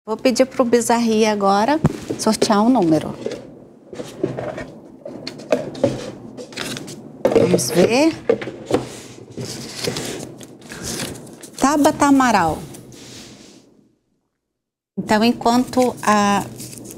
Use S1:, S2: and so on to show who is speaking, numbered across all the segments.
S1: Vou pedir para o Bizarri agora sortear um número. Vamos ver. Tabata Amaral. Então, enquanto a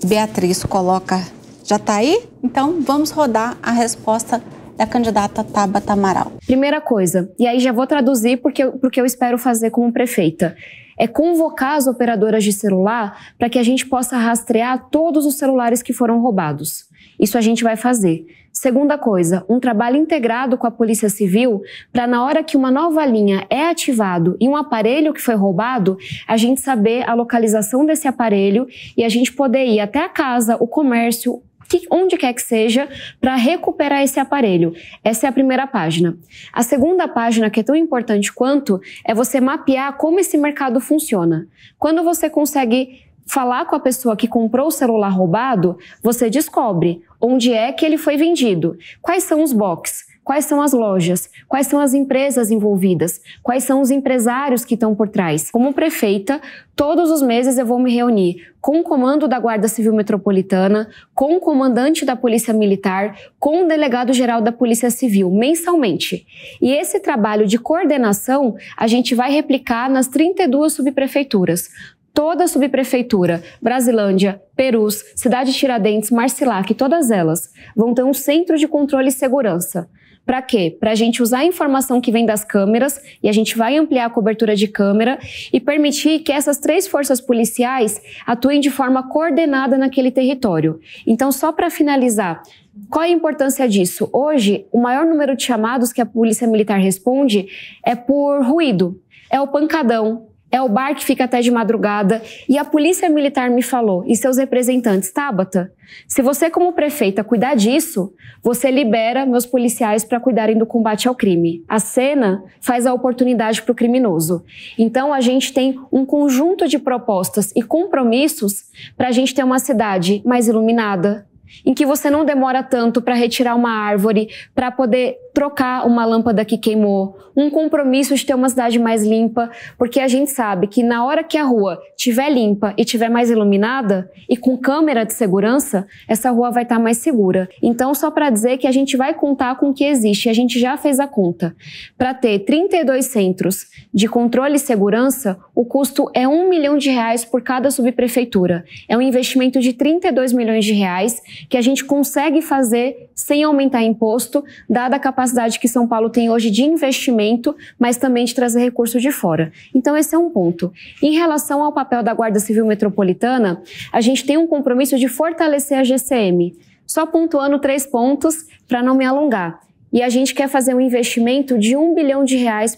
S1: Beatriz coloca... Já está aí? Então, vamos rodar a resposta da candidata Tabata Amaral.
S2: Primeira coisa, e aí já vou traduzir porque eu espero fazer como prefeita, é convocar as operadoras de celular para que a gente possa rastrear todos os celulares que foram roubados. Isso a gente vai fazer. Segunda coisa, um trabalho integrado com a Polícia Civil para na hora que uma nova linha é ativado e um aparelho que foi roubado, a gente saber a localização desse aparelho e a gente poder ir até a casa, o comércio, onde quer que seja, para recuperar esse aparelho. Essa é a primeira página. A segunda página, que é tão importante quanto, é você mapear como esse mercado funciona. Quando você consegue falar com a pessoa que comprou o celular roubado, você descobre onde é que ele foi vendido, quais são os boxes, quais são as lojas, quais são as empresas envolvidas, quais são os empresários que estão por trás. Como prefeita, todos os meses eu vou me reunir com o comando da Guarda Civil Metropolitana, com o comandante da Polícia Militar, com o delegado-geral da Polícia Civil, mensalmente. E esse trabalho de coordenação a gente vai replicar nas 32 subprefeituras. Toda a subprefeitura, Brasilândia, Perus, Cidade Tiradentes, Marcilac, todas elas vão ter um centro de controle e segurança. Para quê? Para a gente usar a informação que vem das câmeras, e a gente vai ampliar a cobertura de câmera e permitir que essas 3 forças policiais atuem de forma coordenada naquele território. Então, só para finalizar, qual é a importância disso? Hoje, o maior número de chamados que a Polícia Militar responde é por ruído, é o pancadão, é o bar que fica até de madrugada, e a Polícia Militar me falou, e seus representantes, Tabata, se você como prefeita cuidar disso, você libera meus policiais para cuidarem do combate ao crime. A cena faz a oportunidade para o criminoso. Então a gente tem um conjunto de propostas e compromissos para a gente ter uma cidade mais iluminada, em que você não demora tanto para retirar uma árvore, para poder trocar uma lâmpada que queimou, um compromisso de ter uma cidade mais limpa, porque a gente sabe que na hora que a rua estiver limpa e estiver mais iluminada e com câmera de segurança, essa rua vai estar mais segura. Então, só para dizer que a gente vai contar com o que existe, a gente já fez a conta. Para ter 32 centros de controle e segurança, o custo é R$1 milhão por cada subprefeitura. É um investimento de R$32 milhões que a gente consegue fazer sem aumentar imposto, dada a capacidade que São Paulo tem hoje de investimento, mas também de trazer recursos de fora. Então esse é um ponto. Em relação ao papel da Guarda Civil Metropolitana, a gente tem um compromisso de fortalecer a GCM. Só pontuando 3 pontos para não me alongar. E a gente quer fazer um investimento de R$1 bilhão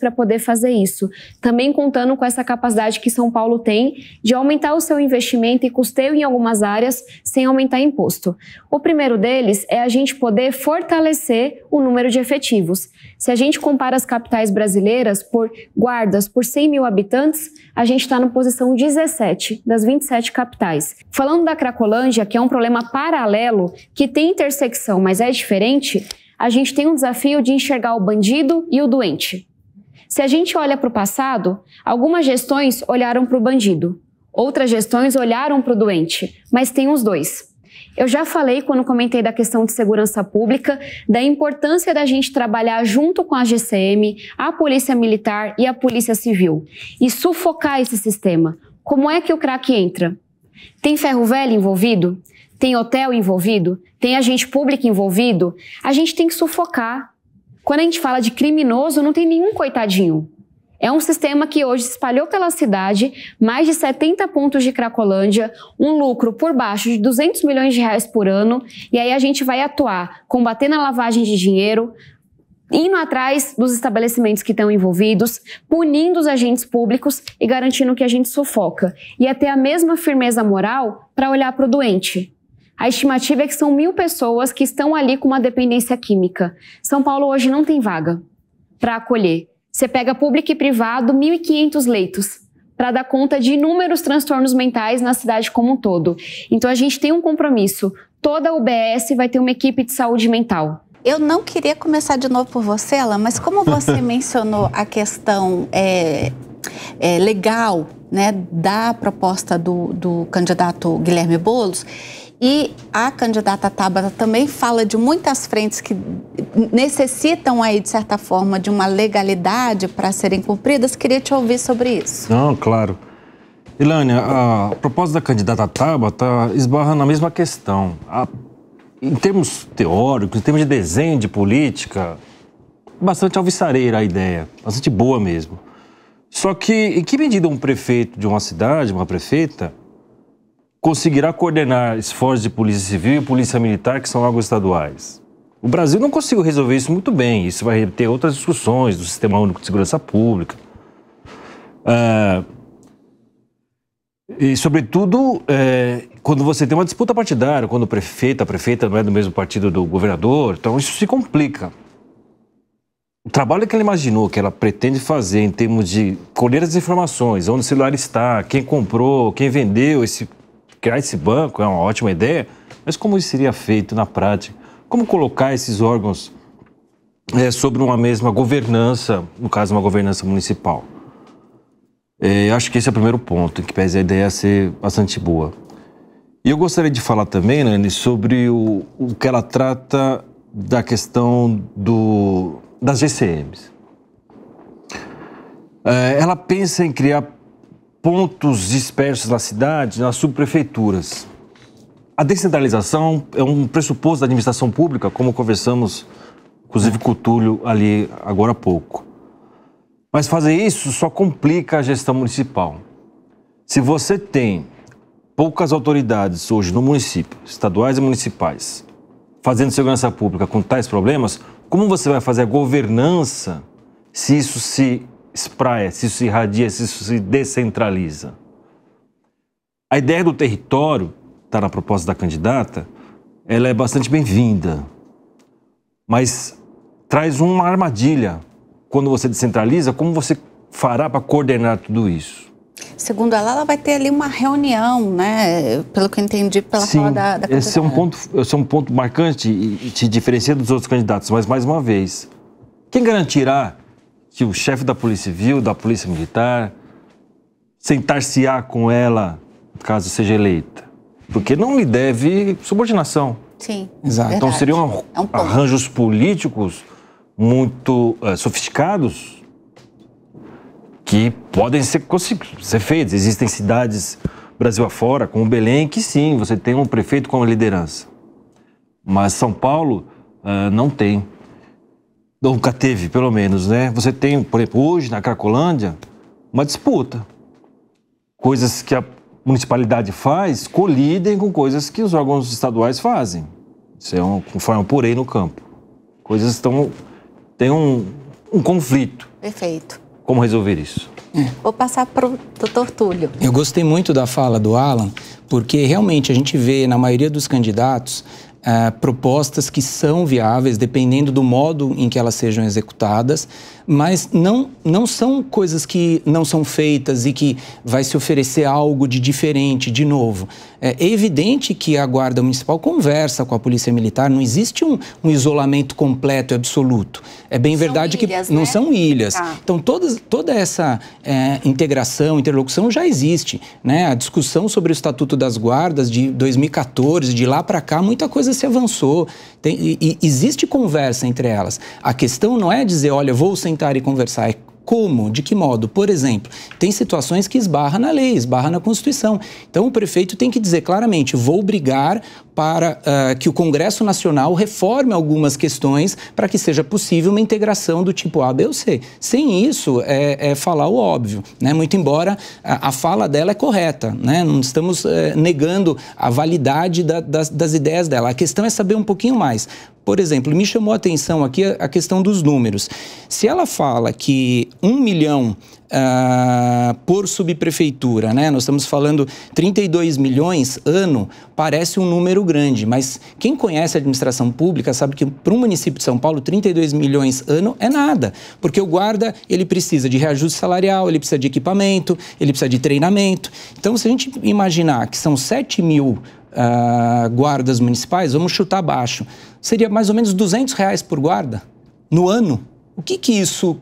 S2: para poder fazer isso. Também contando com essa capacidade que São Paulo tem de aumentar o seu investimento e custeio em algumas áreas sem aumentar imposto. O primeiro deles é a gente poder fortalecer o número de efetivos. Se a gente compara as capitais brasileiras por guardas por 100 mil habitantes, a gente está na posição 17 das 27 capitais. Falando da Cracolândia, que é um problema paralelo, que tem intersecção, mas é diferente, a gente tem um desafio de enxergar o bandido e o doente. Se a gente olha para o passado, algumas gestões olharam para o bandido, outras gestões olharam para o doente, mas tem os dois. Eu já falei quando comentei da questão de segurança pública, da importância da gente trabalhar junto com a GCM, a Polícia Militar e a Polícia Civil e sufocar esse sistema. Como é que o crack entra? Tem ferro velho envolvido? Tem hotel envolvido? Tem agente público envolvido? A gente tem que sufocar. Quando a gente fala de criminoso, não tem nenhum coitadinho. É um sistema que hoje se espalhou pela cidade, mais de 70 pontos de Cracolândia, um lucro por baixo de R$200 milhões por ano, e aí a gente vai atuar, combatendo a lavagem de dinheiro, indo atrás dos estabelecimentos que estão envolvidos, punindo os agentes públicos e garantindo que a gente sufoca. E é ter a mesma firmeza moral para olhar para o doente. A estimativa é que são 1.000 pessoas que estão ali com uma dependência química. São Paulo hoje não tem vaga para acolher. Você pega público e privado, 1.500 leitos para dar conta de inúmeros transtornos mentais na cidade como um todo. Então a gente tem um compromisso. Toda a UBS vai ter uma equipe de saúde mental.
S1: Eu não queria começar de novo por você, Alan, mas como você mencionou a questão legal, né, da proposta do candidato Guilherme Boulos. E a candidata Tabata também fala de muitas frentes que necessitam aí, de certa forma, de uma legalidade para serem cumpridas. Queria te ouvir sobre isso.
S3: Não, claro. Ilânia, a proposta da candidata Tabata esbarra na mesma questão. Em termos teóricos, em termos de desenho de política, bastante alvissareira a ideia, bastante boa mesmo. Só que, em que medida um prefeito de uma cidade, uma prefeita, conseguirá coordenar esforços de polícia civil e polícia militar, que são órgãos estaduais? O Brasil não conseguiu resolver isso muito bem. Isso vai ter outras discussões do Sistema Único de Segurança Pública. E, sobretudo, quando você tem uma disputa partidária, quando a prefeita não é do mesmo partido do governador, então isso se complica. O trabalho que ela imaginou, que ela pretende fazer em termos de colher as informações, onde o celular está, quem comprou, quem vendeu, criar esse banco é uma ótima ideia, mas como isso seria feito na prática? Como colocar esses órgãos sobre uma mesma governança, no caso uma governança municipal? Acho que esse é o primeiro ponto, em que pese a ideia ser bastante boa. E eu gostaria de falar também, Nani, sobre o que ela trata da questão das GCMs. Ela pensa em criar pontos dispersos na cidade, nas subprefeituras. A descentralização é um pressuposto da administração pública, como conversamos, inclusive com o Túlio ali agora há pouco. Mas fazer isso só complica a gestão municipal. Se você tem poucas autoridades hoje no município, estaduais e municipais, fazendo segurança pública com tais problemas, como você vai fazer a governança se isso se espraia, se isso se irradia, se isso se descentraliza? A ideia do território, está na proposta da candidata, ela é bastante bem-vinda, mas traz uma armadilha. Quando você descentraliza, como você fará para coordenar tudo isso? Segundo
S1: ela vai ter ali uma reunião, né? Pelo que eu entendi pela fala da candidata.
S3: Esse é um ponto marcante e te diferencia dos outros candidatos, mas mais uma vez, quem garantirá que o chefe da Polícia Civil, da Polícia Militar, sentar-se-á com ela, caso seja eleita? Porque não lhe deve subordinação.
S1: Sim,
S3: exato. Então seriam arranjos políticos muito sofisticados que podem ser feitos. Existem cidades Brasil afora, como Belém, que sim, você tem um prefeito com liderança. Mas São Paulo não tem. Nunca teve, pelo menos, né? Você tem, por exemplo, hoje na Cracolândia, uma disputa. Coisas que a municipalidade faz colidem com coisas que os órgãos estaduais fazem. Isso é conforme eu apurei no campo. Coisas tem um conflito.
S1: Perfeito.
S3: Como resolver isso?
S1: Vou passar para o doutor Túlio.
S4: Eu gostei muito da fala do Alan, porque realmente a gente vê na maioria dos candidatos propostas que são viáveis, dependendo do modo em que elas sejam executadas, mas não são coisas que não são feitas e que vai se oferecer algo de diferente, de novo. É evidente que a Guarda Municipal conversa com a Polícia Militar, não existe um isolamento completo e absoluto. É bem verdade que não são ilhas. Então, toda essa integração, interlocução já existe, né? A discussão sobre o Estatuto das Guardas de 2014, de lá para cá, muita coisa se avançou. Existe conversa entre elas. A questão não é dizer, olha, vou sentar e conversar. É como? De que modo? Por exemplo, tem situações que esbarra na lei, esbarra na Constituição. Então, o prefeito tem que dizer claramente, vou brigar para que o Congresso Nacional reforme algumas questões para que seja possível uma integração do tipo A, B ou C. Sem isso, é falar o óbvio, né? Muito embora a fala dela é correta, né? Não estamos negando a validade das ideias dela. A questão é saber um pouquinho mais. Por exemplo, me chamou a atenção aqui a questão dos números. Se ela fala que 1 milhão por subprefeitura, né? Nós estamos falando 32 milhões ano, parece um número grande, mas quem conhece a administração pública sabe que para um município de São Paulo, 32 milhões ano é nada, porque o guarda, ele precisa de reajuste salarial, ele precisa de equipamento, ele precisa de treinamento. Então, se a gente imaginar que são 7 mil guardas municipais, vamos chutar baixo, seria mais ou menos R$200 por guarda no ano. O que isso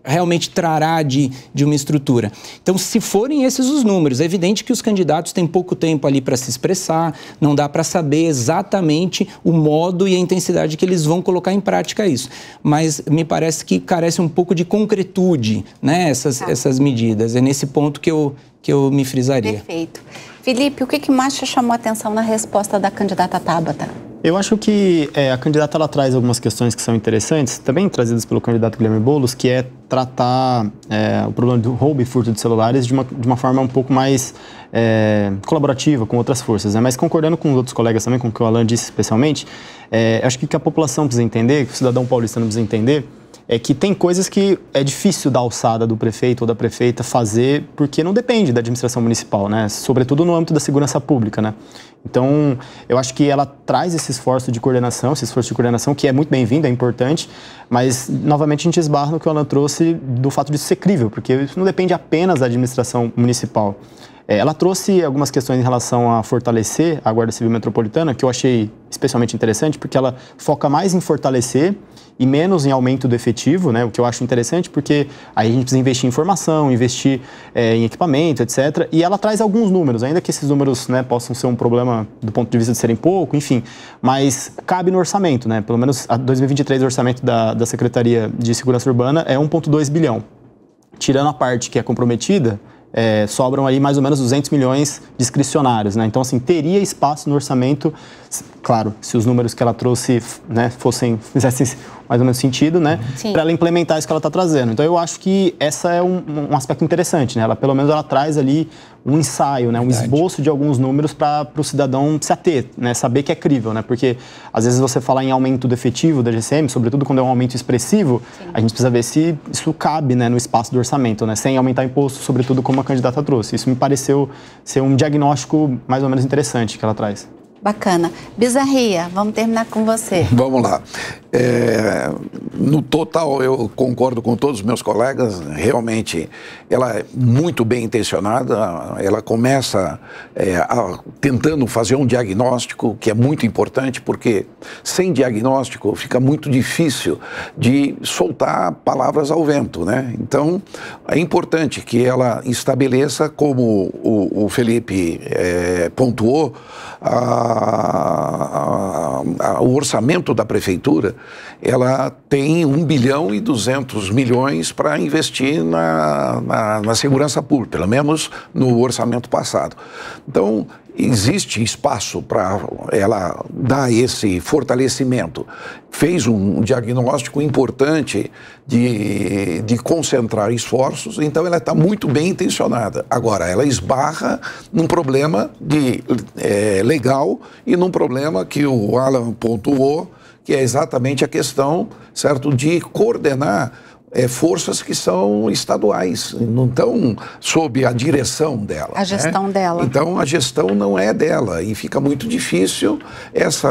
S4: realmente trará de uma estrutura? Então, se forem esses os números, é evidente que os candidatos têm pouco tempo ali para se expressar, não dá para saber exatamente o modo e a intensidade que eles vão colocar em prática isso. Mas me parece que carece um pouco de concretude, né, essas medidas. É nesse ponto que eu me frisaria.
S1: Perfeito. Felipe, o que mais te chamou a atenção na resposta da candidata Tabata?
S5: Eu acho que a candidata ela traz algumas questões que são interessantes, também trazidas pelo candidato Guilherme Boulos, que é tratar o problema do roubo e furto de celulares de uma forma um pouco mais colaborativa com outras forças, né? Mas concordando com os outros colegas também, com o que o Alan disse especialmente, acho que a população precisa entender, que o cidadão paulistano precisa entender, é que tem coisas que é difícil da alçada do prefeito ou da prefeita fazer porque não depende da administração municipal, né? Sobretudo no âmbito da segurança pública, né? Então, eu acho que ela traz esse esforço de coordenação, que é muito bem-vindo, é importante, mas, novamente, a gente esbarra no que o Alan trouxe do fato de ser crível, porque isso não depende apenas da administração municipal. Ela trouxe algumas questões em relação a fortalecer a Guarda Civil Metropolitana, que eu achei especialmente interessante, porque ela foca mais em fortalecer e menos em aumento do efetivo, né? O que eu acho interessante, porque aí a gente precisa investir em formação, investir em equipamento, etc. E ela traz alguns números, ainda que esses números, né, possam ser um problema do ponto de vista de serem pouco, enfim, mas cabe no orçamento, né? Pelo menos a 2023 o orçamento da Secretaria de Segurança Urbana é 1,2 bilhão. Tirando a parte que é comprometida, sobram aí mais ou menos 200 milhões discricionários, né? Então, assim, teria espaço no orçamento, claro, se os números que ela trouxe, né, fizessem mais ou menos sentido, né, para ela implementar isso que ela está trazendo. Então, eu acho que essa é um aspecto interessante, né? Ela, pelo menos, ela traz ali um ensaio, né, um esboço de alguns números para o cidadão se ater, né, saber que é crível, né? Porque, às vezes, você falar em aumento do efetivo da GCM, sobretudo quando é um aumento expressivo, a gente precisa ver se isso cabe, né, no espaço do orçamento, né, sem aumentar imposto, sobretudo como a candidata trouxe. Isso me pareceu ser um diagnóstico mais ou menos interessante que ela traz.
S1: Bacana. Bizarria, vamos terminar com você.
S6: Vamos lá. No total, eu concordo com todos os meus colegas, realmente ela é muito bem intencionada, ela começa tentando fazer um diagnóstico que é muito importante, porque sem diagnóstico fica muito difícil de soltar palavras ao vento, né? Então, é importante que ela estabeleça, como o Felipe pontuou, o orçamento da prefeitura, ela tem 1 bilhão e 200 milhões para investir na segurança pública, pelo menos no orçamento passado. Então, existe espaço para ela dar esse fortalecimento. Fez um diagnóstico importante de concentrar esforços, então ela está muito bem intencionada. Agora, ela esbarra num problema legal e num problema que o Alan pontuou, que é exatamente a questão, certo, de coordenar forças que são estaduais, não estão sob a direção dela.
S1: A gestão dela.
S6: Então, a gestão não é dela e fica muito difícil esse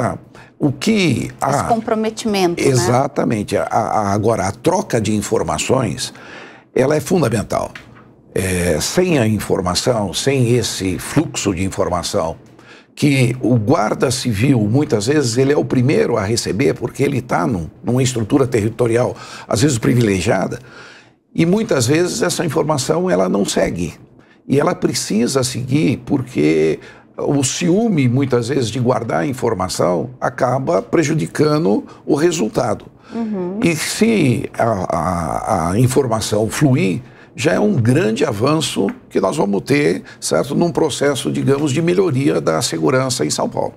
S1: comprometimento,
S6: exatamente.
S1: Né?
S6: Agora, a troca de informações, ela é fundamental. Sem a informação, sem esse fluxo de informação, que o guarda civil, muitas vezes, ele é o primeiro a receber, porque ele está numa estrutura territorial, às vezes privilegiada, e muitas vezes essa informação ela não segue. E ela precisa seguir, porque o ciúme, muitas vezes, de guardar a informação acaba prejudicando o resultado. E se a informação fluir, já é um grande avanço que nós vamos ter, certo, num processo, digamos, de melhoria da segurança em São Paulo.